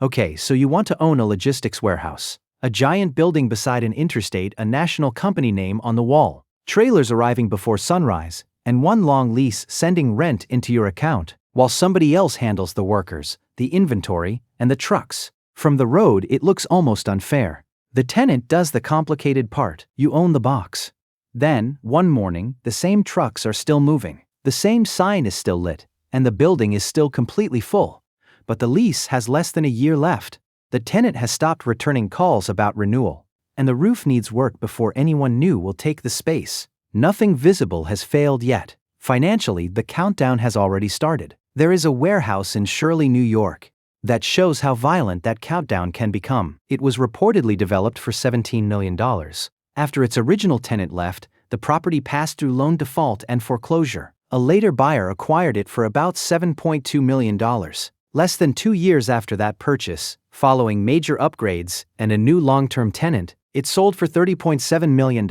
Okay, so you want to own a logistics warehouse. A giant building beside an interstate, a national company name on the wall, trailers arriving before sunrise, and one long lease sending rent into your account, while somebody else handles the workers, the inventory, and the trucks. From the road, it looks almost unfair. The tenant does the complicated part, you own the box. Then, one morning, the same trucks are still moving, the same sign is still lit, and the building is still completely full. But the lease has less than a year left. The tenant has stopped returning calls about renewal, and the roof needs work before anyone new will take the space. Nothing visible has failed yet. Financially, the countdown has already started. There is a warehouse in Shirley, New York, that shows how violent that countdown can become. It was reportedly developed for $17 million. After its original tenant left, the property passed through loan default and foreclosure. A later buyer acquired it for about $7.2 million. Less than 2 years after that purchase, following major upgrades and a new long-term tenant, it sold for $30.7 million.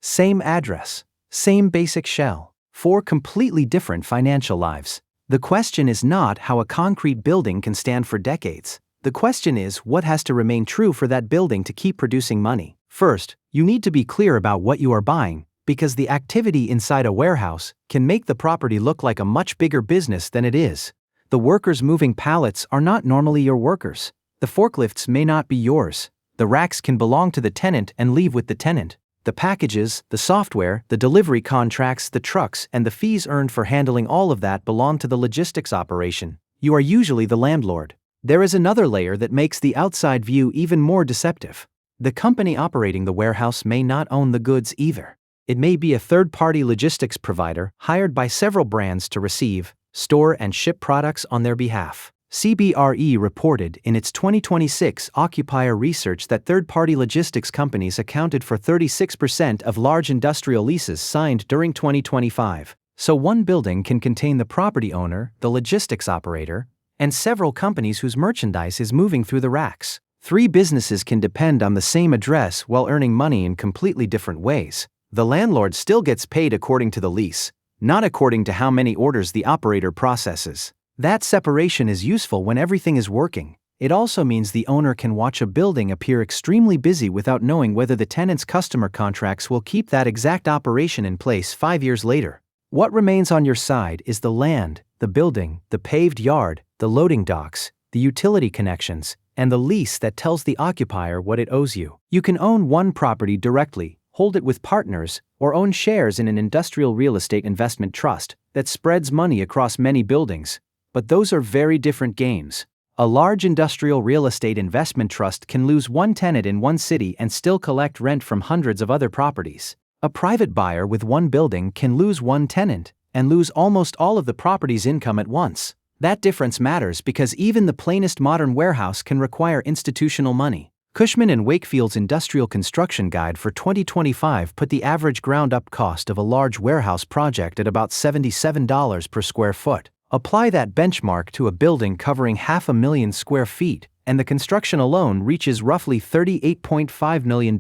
Same address, same basic shell, 4 completely different financial lives. The question is not how a concrete building can stand for decades. The question is what has to remain true for that building to keep producing money. First, you need to be clear about what you are buying, because the activity inside a warehouse can make the property look like a much bigger business than it is. The workers moving pallets are not normally your workers. The forklifts may not be yours. The racks can belong to the tenant and leave with the tenant. The packages, the software, the delivery contracts, the trucks, and the fees earned for handling all of that belong to the logistics operation. You are usually the landlord. There is another layer that makes the outside view even more deceptive. The company operating the warehouse may not own the goods either. It may be a third-party logistics provider hired by several brands to receive, store, and ship products on their behalf. CBRE reported in its 2026 occupier research that third-party logistics companies accounted for 36% of large industrial leases signed during 2025. So one building can contain the property owner, the logistics operator, and several companies whose merchandise is moving through the racks. 3 businesses can depend on the same address while earning money in completely different ways. The landlord still gets paid according to the lease, not according to how many orders the operator processes. That separation is useful when everything is working. It also means the owner can watch a building appear extremely busy without knowing whether the tenant's customer contracts will keep that exact operation in place 5 years later. What remains on your side is the land, the building, the paved yard, the loading docks, the utility connections, and the lease that tells the occupier what it owes you. You can own one property directly, hold it with partners, or own shares in an industrial real estate investment trust that spreads money across many buildings. But those are very different games. A large industrial real estate investment trust can lose one tenant in one city and still collect rent from hundreds of other properties. A private buyer with one building can lose one tenant and lose almost all of the property's income at once. That difference matters because even the plainest modern warehouse can require institutional money. Cushman & Wakefield's Industrial Construction Guide for 2025 put the average ground-up cost of a large warehouse project at about $77 per square foot. Apply that benchmark to a building covering 500,000 square feet, and the construction alone reaches roughly $38.5 million.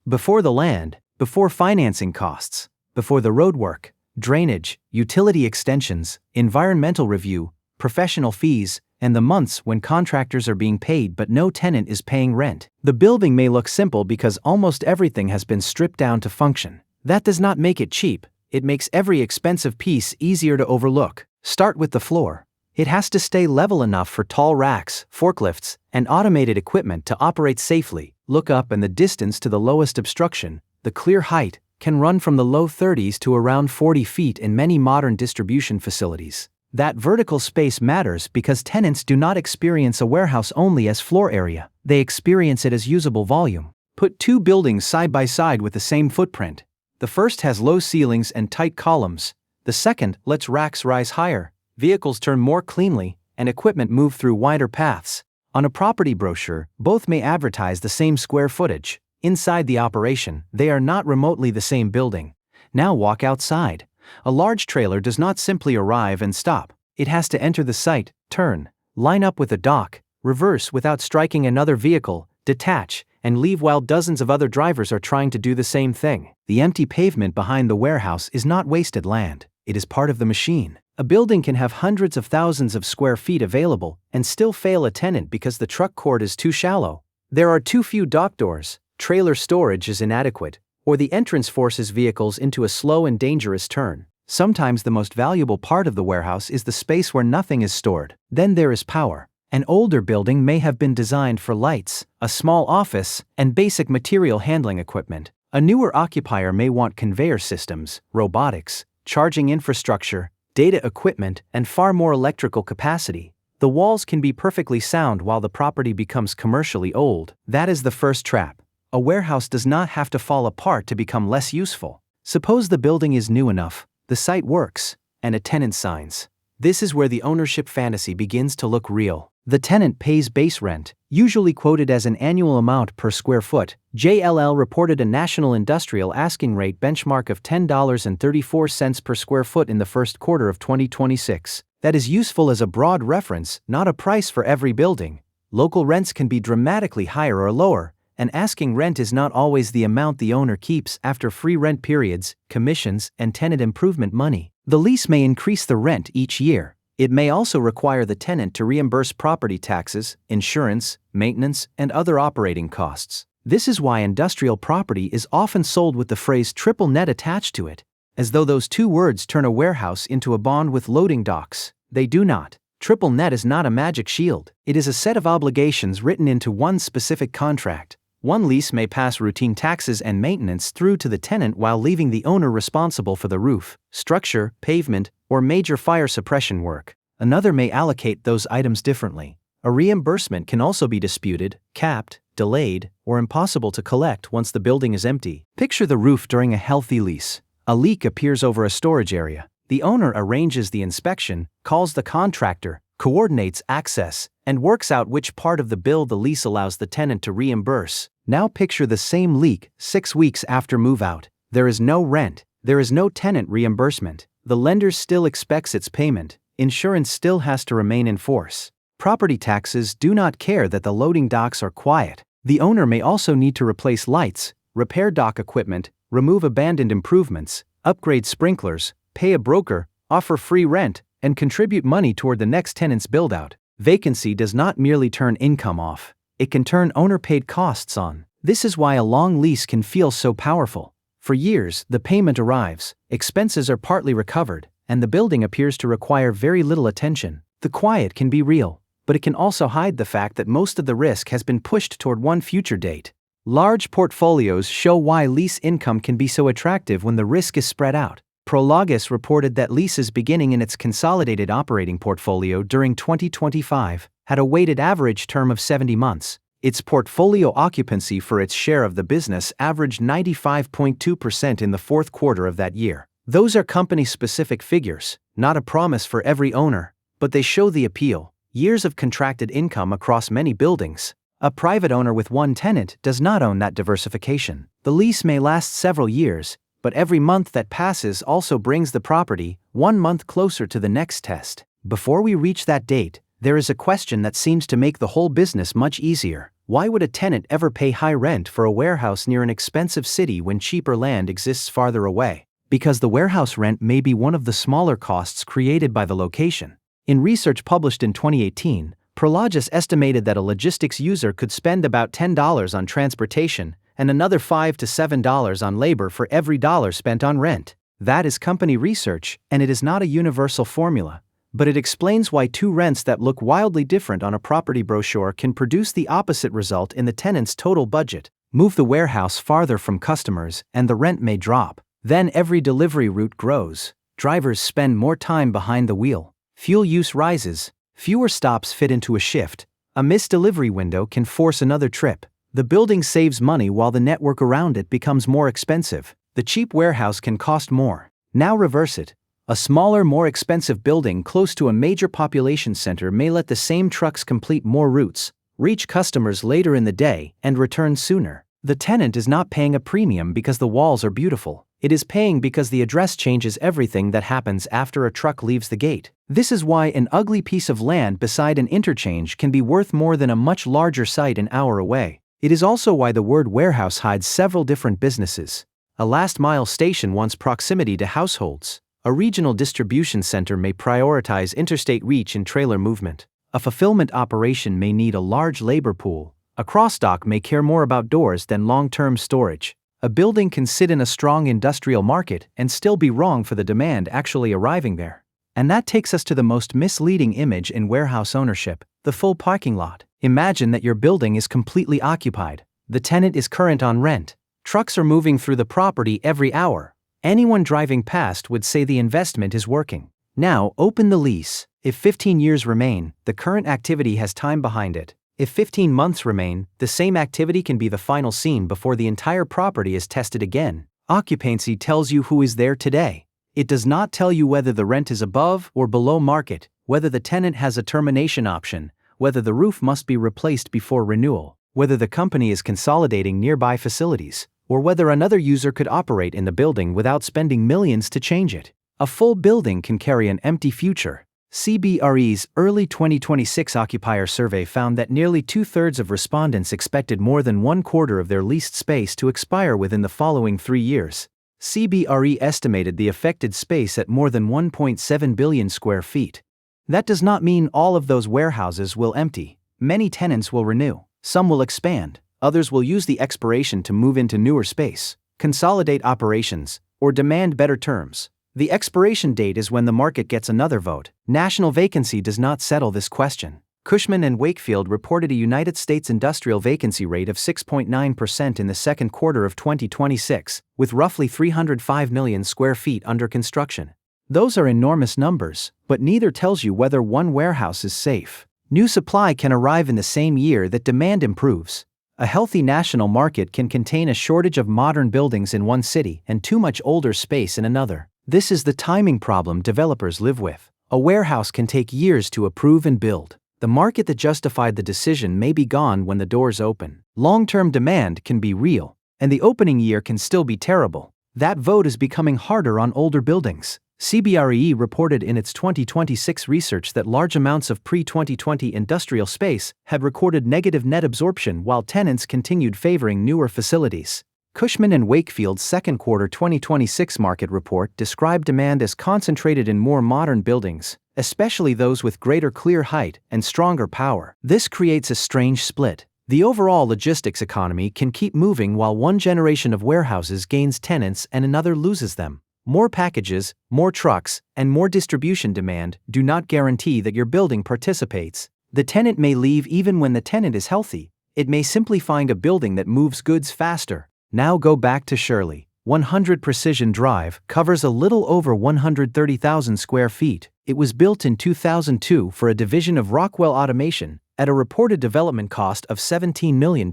Before the land, before financing costs, before the roadwork, drainage, utility extensions, environmental review, professional fees, and the months when contractors are being paid but no tenant is paying rent. The building may look simple because almost everything has been stripped down to function. That does not make it cheap. It makes every expensive piece easier to overlook. Start with the floor. It has to stay level enough for tall racks, forklifts, and automated equipment to operate safely. Look up, and the distance to the lowest obstruction, the clear height, can run from the low 30s to around 40 feet in many modern distribution facilities. That vertical space matters because tenants do not experience a warehouse only as floor area. They experience it as usable volume. Put 2 buildings side by side with the same footprint. The first has low ceilings and tight columns. The second lets racks rise higher, vehicles turn more cleanly, and equipment move through wider paths. On a property brochure, both may advertise the same square footage. Inside the operation, they are not remotely the same building. Now walk outside. A large trailer does not simply arrive and stop. It has to enter the site, turn, line up with a dock, reverse without striking another vehicle, detach, and leave while dozens of other drivers are trying to do the same thing. The empty pavement behind the warehouse is not wasted land. It is part of the machine. A building can have hundreds of thousands of square feet available and still fail a tenant because the truck court is too shallow. There are too few dock doors, trailer storage is inadequate, or the entrance forces vehicles into a slow and dangerous turn. Sometimes the most valuable part of the warehouse is the space where nothing is stored. Then there is power. An older building may have been designed for lights, a small office, and basic material handling equipment. A newer occupier may want conveyor systems, robotics, charging infrastructure, data equipment, and far more electrical capacity. The walls can be perfectly sound while the property becomes commercially old. That is the first trap. A warehouse does not have to fall apart to become less useful. Suppose the building is new enough, the site works, and a tenant signs. This is where the ownership fantasy begins to look real. The tenant pays base rent, usually quoted as an annual amount per square foot. JLL reported a national industrial asking rate benchmark of $10.34 per square foot in the first quarter of 2026. That is useful as a broad reference, not a price for every building. Local rents can be dramatically higher or lower, and asking rent is not always the amount the owner keeps after free rent periods, commissions, and tenant improvement money. The lease may increase the rent each year. It may also require the tenant to reimburse property taxes, insurance, maintenance, and other operating costs. This is why industrial property is often sold with the phrase triple net attached to it, as though those two words turn a warehouse into a bond with loading docks. They do not. Triple net is not a magic shield. It is a set of obligations written into one specific contract. One lease may pass routine taxes and maintenance through to the tenant while leaving the owner responsible for the roof, structure, pavement, or major fire suppression work. Another may allocate those items differently. A reimbursement can also be disputed, capped, delayed, or impossible to collect once the building is empty. Picture the roof during a healthy lease. A leak appears over a storage area. The owner arranges the inspection, calls the contractor, coordinates access, and works out which part of the bill the lease allows the tenant to reimburse. Now picture the same leak 6 weeks after move-out. There is no rent. There is no tenant reimbursement. The lender still expects its payment. Insurance still has to remain in force. Property taxes do not care that the loading docks are quiet. The owner may also need to replace lights, repair dock equipment, remove abandoned improvements, upgrade sprinklers, pay a broker, offer free rent, and contribute money toward the next tenant's build-out. Vacancy does not merely turn income off. It can turn owner-paid costs on. This is why a long lease can feel so powerful. For years, the payment arrives, expenses are partly recovered, and the building appears to require very little attention. The quiet can be real, but it can also hide the fact that most of the risk has been pushed toward one future date. Large portfolios show why lease income can be so attractive when the risk is spread out. Prologis reported that leases beginning in its consolidated operating portfolio during 2025 had a weighted average term of 70 months. Its portfolio occupancy for its share of the business averaged 95.2% in the fourth quarter of that year. Those are company-specific figures, not a promise for every owner, but they show the appeal. Years of contracted income across many buildings. A private owner with one tenant does not own that diversification. The lease may last several years, but every month that passes also brings the property 1 month closer to the next test. Before we reach that date, there is a question that seems to make the whole business much easier. Why would a tenant ever pay high rent for a warehouse near an expensive city when cheaper land exists farther away? Because the warehouse rent may be one of the smaller costs created by the location. In research published in 2018, Prologis estimated that a logistics user could spend about $10 on transportation and another $5 to $7 on labor for every dollar spent on rent. That is company research, and it is not a universal formula, but it explains why two rents that look wildly different on a property brochure can produce the opposite result in the tenant's total budget. Move the warehouse farther from customers, and the rent may drop. Then every delivery route grows. Drivers spend more time behind the wheel. Fuel use rises. Fewer stops fit into a shift. A missed delivery window can force another trip. The building saves money while the network around it becomes more expensive. The cheap warehouse can cost more. Now reverse it. A smaller, more expensive building close to a major population center may let the same trucks complete more routes, reach customers later in the day, and return sooner. The tenant is not paying a premium because the walls are beautiful. It is paying because the address changes everything that happens after a truck leaves the gate. This is why an ugly piece of land beside an interchange can be worth more than a much larger site an hour away. It is also why the word warehouse hides several different businesses. A last-mile station wants proximity to households. A regional distribution center may prioritize interstate reach and trailer movement. A fulfillment operation may need a large labor pool. A cross-dock may care more about doors than long-term storage. A building can sit in a strong industrial market and still be wrong for the demand actually arriving there. And that takes us to the most misleading image in warehouse ownership, the full parking lot. Imagine that your building is completely occupied. The tenant is current on rent. Trucks are moving through the property every hour. Anyone driving past would say the investment is working. Now, open the lease. If 15 years remain, the current activity has time behind it. If 15 months remain, the same activity can be the final scene before the entire property is tested again. Occupancy tells you who is there today. It does not tell you whether the rent is above or below market, whether the tenant has a termination option, whether the roof must be replaced before renewal, whether the company is consolidating nearby facilities, or whether another user could operate in the building without spending millions to change it. A full building can carry an empty future. CBRE's early 2026 occupier survey found that nearly 2/3 of respondents expected more than 1/4 of their leased space to expire within the following 3 years. CBRE estimated the affected space at more than 1.7 billion square feet. That does not mean all of those warehouses will empty. Many tenants will renew. Some will expand. Others will use the expiration to move into newer space, consolidate operations, or demand better terms. The expiration date is when the market gets another vote. National vacancy does not settle this question. Cushman & Wakefield reported a United States industrial vacancy rate of 6.9% in the second quarter of 2026, with roughly 305 million square feet under construction. Those are enormous numbers, but neither tells you whether one warehouse is safe. New supply can arrive in the same year that demand improves. A healthy national market can contain a shortage of modern buildings in one city and too much older space in another. This is the timing problem developers live with. A warehouse can take years to approve and build. The market that justified the decision may be gone when the doors open. Long-term demand can be real, and the opening year can still be terrible. That vote is becoming harder on older buildings. CBRE reported in its 2026 research that large amounts of pre-2020 industrial space had recorded negative net absorption while tenants continued favoring newer facilities. Cushman & Wakefield's second quarter 2026 market report described demand as concentrated in more modern buildings, especially those with greater clear height and stronger power. This creates a strange split. The overall logistics economy can keep moving while one generation of warehouses gains tenants and another loses them. More packages, more trucks, and more distribution demand do not guarantee that your building participates. The tenant may leave even when the tenant is healthy. It may simply find a building that moves goods faster. Now go back to Shirley. 100 Precision Drive covers a little over 130,000 square feet. It was built in 2002 for a division of Rockwell Automation, at a reported development cost of $17 million.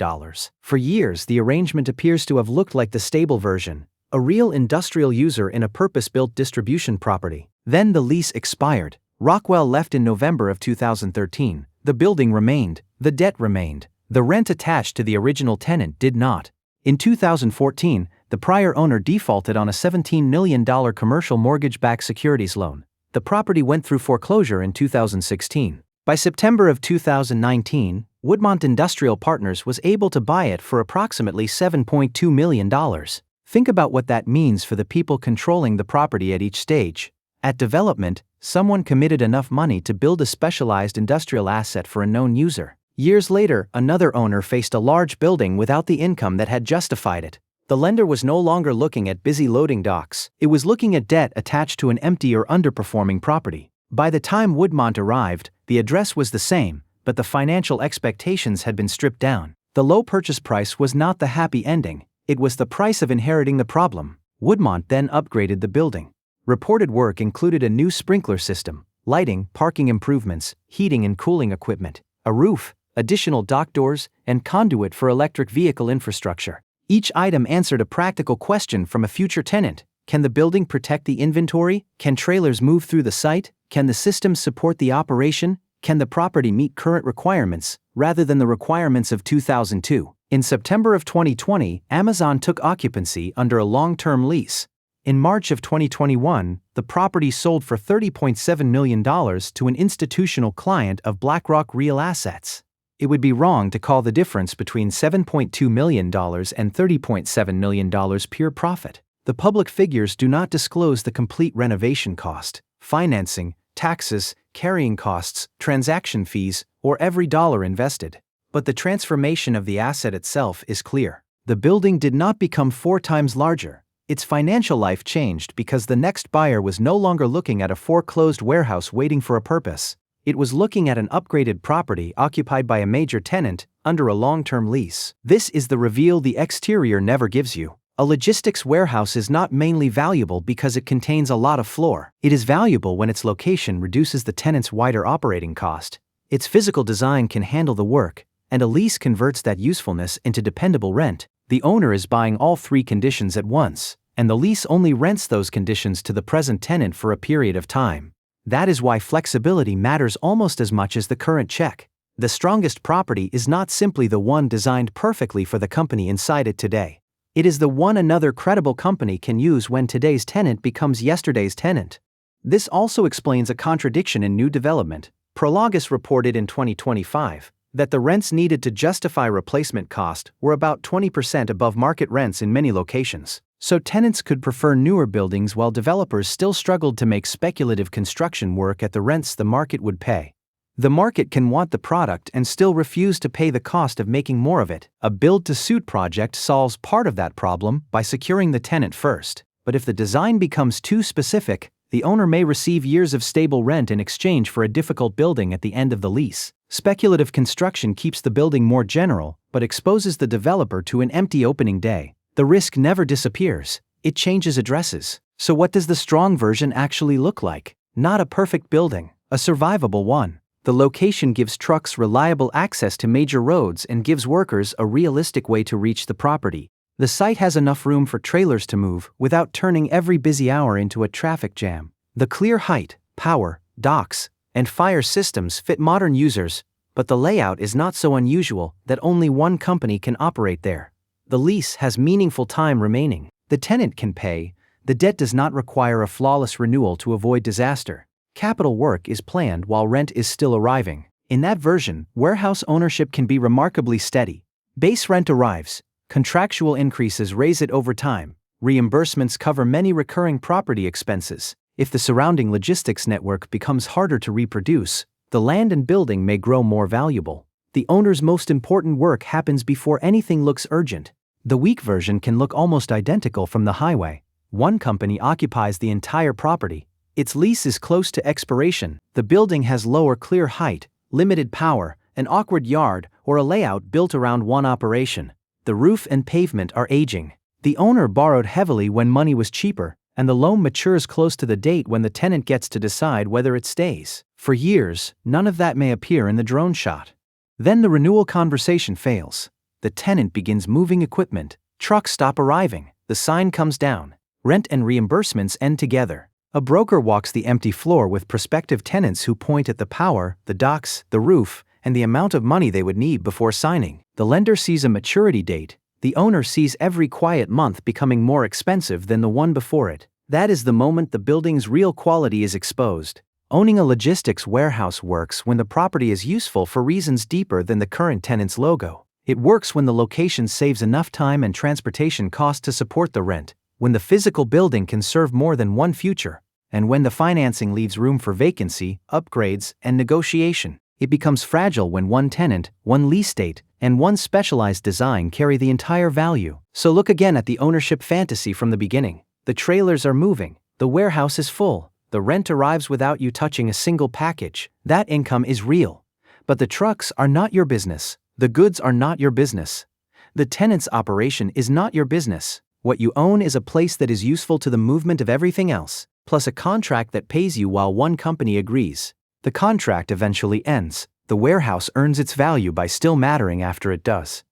For years, the arrangement appears to have looked like the stable version, a real industrial user in a purpose-built distribution property. Then the lease expired. Rockwell left in November of 2013. The building remained. The debt remained. The rent attached to the original tenant did not. In 2014, the prior owner defaulted on a $17 million commercial mortgage-backed securities loan. The property went through foreclosure in 2016. By September of 2019, Woodmont Industrial Partners was able to buy it for approximately $7.2 million. Think about what that means for the people controlling the property at each stage. At development, someone committed enough money to build a specialized industrial asset for a known user. Years later, another owner faced a large building without the income that had justified it. The lender was no longer looking at busy loading docks. It was looking at debt attached to an empty or underperforming property. By the time Woodmont arrived, the address was the same, but the financial expectations had been stripped down. The low purchase price was not the happy ending. It was the price of inheriting the problem. Woodmont then upgraded the building. Reported work included a new sprinkler system, lighting, parking improvements, heating and cooling equipment, a roof, additional dock doors, and conduit for electric vehicle infrastructure. Each item answered a practical question from a future tenant. Can the building protect the inventory? Can trailers move through the site? Can the systems support the operation? Can the property meet current requirements, rather than the requirements of 2002? In September of 2020, Amazon took occupancy under a long-term lease. In March of 2021, the property sold for $30.7 million to an institutional client of BlackRock Real Assets. It would be wrong to call the difference between $7.2 million and $30.7 million pure profit. The public figures do not disclose the complete renovation cost, financing, taxes, carrying costs, transaction fees, or every dollar invested. But the transformation of the asset itself is clear. The building did not become 4 times larger. Its financial life changed because the next buyer was no longer looking at a foreclosed warehouse waiting for a purpose. It was looking at an upgraded property occupied by a major tenant under a long-term lease. This is the reveal the exterior never gives you. A logistics warehouse is not mainly valuable because it contains a lot of floor. It is valuable when its location reduces the tenant's wider operating cost. Its physical design can handle the work, and a lease converts that usefulness into dependable rent. The owner is buying all 3 conditions at once, and the lease only rents those conditions to the present tenant for a period of time. That is why flexibility matters almost as much as the current check. The strongest property is not simply the one designed perfectly for the company inside it today. It is the one another credible company can use when today's tenant becomes yesterday's tenant. This also explains a contradiction in new development. Prologis reported in 2025 that the rents needed to justify replacement cost were about 20% above market rents in many locations. So tenants could prefer newer buildings while developers still struggled to make speculative construction work at the rents the market would pay. The market can want the product and still refuse to pay the cost of making more of it. A build-to-suit project solves part of that problem by securing the tenant first. But if the design becomes too specific, the owner may receive years of stable rent in exchange for a difficult building at the end of the lease. Speculative construction keeps the building more general, but exposes the developer to an empty opening day. The risk never disappears, it changes addresses. So what does the strong version actually look like? Not a perfect building, a survivable one. The location gives trucks reliable access to major roads and gives workers a realistic way to reach the property. The site has enough room for trailers to move without turning every busy hour into a traffic jam. The clear height, power, docks, and fire systems fit modern users, but the layout is not so unusual that only one company can operate there. The lease has meaningful time remaining. The tenant can pay. The debt does not require a flawless renewal to avoid disaster. Capital work is planned while rent is still arriving. In that version, warehouse ownership can be remarkably steady. Base rent arrives, contractual increases raise it over time, reimbursements cover many recurring property expenses. If the surrounding logistics network becomes harder to reproduce, the land and building may grow more valuable. The owner's most important work happens before anything looks urgent. The weak version can look almost identical from the highway. One company occupies the entire property. Its lease is close to expiration. The building has lower clear height, limited power, an awkward yard, or a layout built around one operation. The roof and pavement are aging. The owner borrowed heavily when money was cheaper, and the loan matures close to the date when the tenant gets to decide whether it stays. For years, none of that may appear in the drone shot. Then the renewal conversation fails. The tenant begins moving equipment, trucks stop arriving, the sign comes down, rent and reimbursements end together. A broker walks the empty floor with prospective tenants who point at the power, the docks, the roof, and the amount of money they would need before signing. The lender sees a maturity date. The owner sees every quiet month becoming more expensive than the one before it. That is the moment the building's real quality is exposed. Owning a logistics warehouse works when the property is useful for reasons deeper than the current tenant's logo. It works when the location saves enough time and transportation costs to support the rent, when the physical building can serve more than one future, and when the financing leaves room for vacancy, upgrades, and negotiation. It becomes fragile when one tenant, one lease date, and one specialized design carry the entire value. So look again at the ownership fantasy from the beginning. The trailers are moving, the warehouse is full, the rent arrives without you touching a single package. That income is real. But the trucks are not your business. The goods are not your business. The tenant's operation is not your business. What you own is a place that is useful to the movement of everything else, plus a contract that pays you while one company agrees. The contract eventually ends. The warehouse earns its value by still mattering after it does.